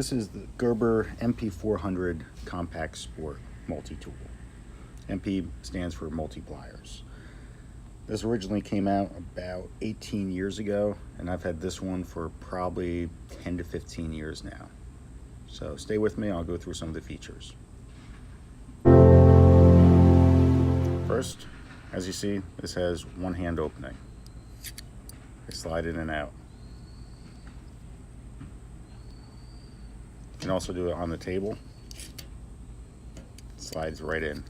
This is the Gerber MP400 Compact Sport Multitool. MP stands for multi-pliers. This originally came out about 18 years ago, and I've had this one for probably 10 to 15 years now. So stay with me, I'll go through some of the features. First, as you see, this has one hand opening. I slide in and out. You can also do it on the table. It slides right in.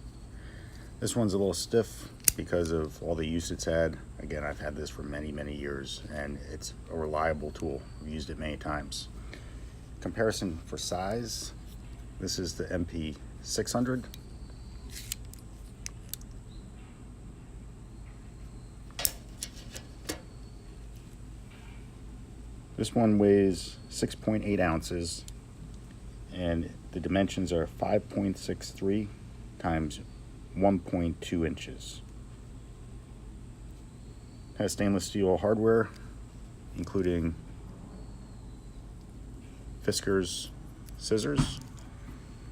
This one's a little stiff because of all the use it's had. Again, I've had this for many, many years, and it's a reliable tool. I've used it many times. Comparison for size, this is the MP600. This one weighs 6.8 ounces, and the dimensions are 5.63 times 1.2 inches. Has stainless steel hardware, including Fisker's scissors,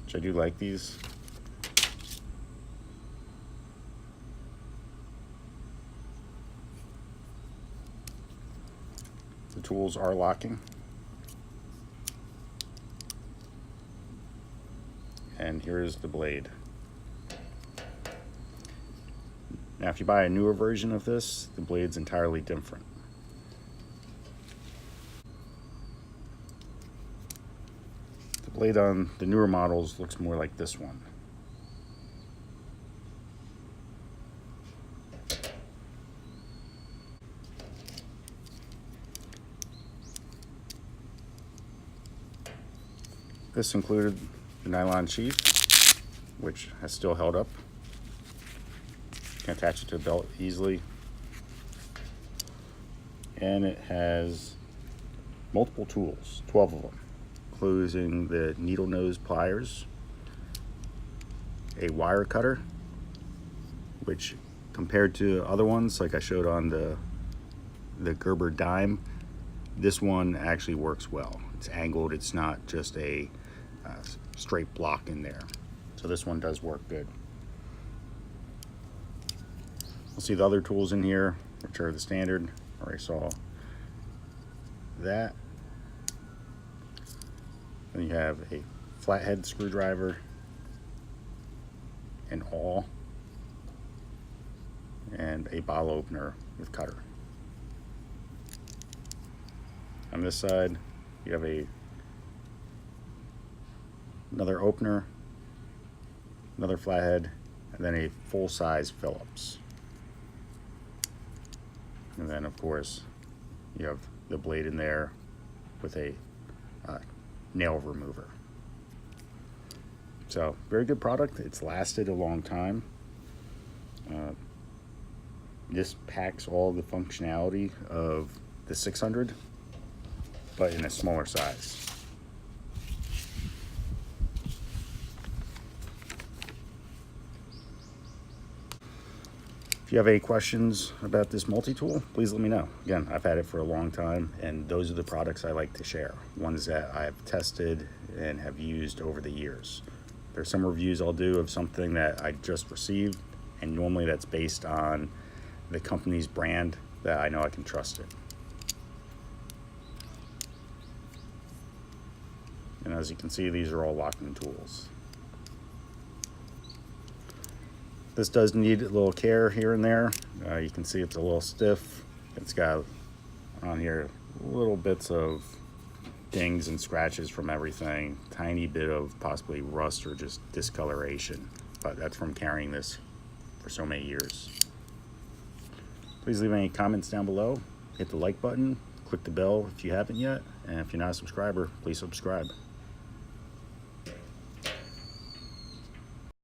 which I do like these. The tools are locking. And here's the blade. Now, if you buy a newer version of this, the blade's entirely different. The blade on the newer models looks more like this one. This included the nylon sheath, which has still held up. You can attach it to a belt easily. And it has multiple tools, 12 of them, including the needle nose pliers, a wire cutter, which compared to other ones like I showed on the Gerber dime, this one actually works well. It's angled, it's not just a straight block in there. So this one does work good. We'll see the other tools in here, which are the standard. Already saw that. Then you have a flathead screwdriver, an awl, and a bottle opener with cutter. On this side, you have another opener, another flathead, and then a full-size Phillips. And then, of course, you have the blade in there with a nail remover. So, very good product. It's lasted a long time. This packs all the functionality of the 600, but in a smaller size. If you have any questions about this multi-tool, please let me know. Again, I've had it for a long time, and those are the products I like to share. Ones that I've tested and have used over the years. There's some reviews I'll do of something that I just received, and normally that's based on the company's brand that I know I can trust it. And as you can see, these are all locking tools. This does need a little care here and there. You can see it's a little stiff. It's got on here little bits of dings and scratches from everything. Tiny bit of possibly rust or just discoloration. But that's from carrying this for so many years. Please leave any comments down below. Hit the like button. Click the bell if you haven't yet. And if you're not a subscriber, please subscribe.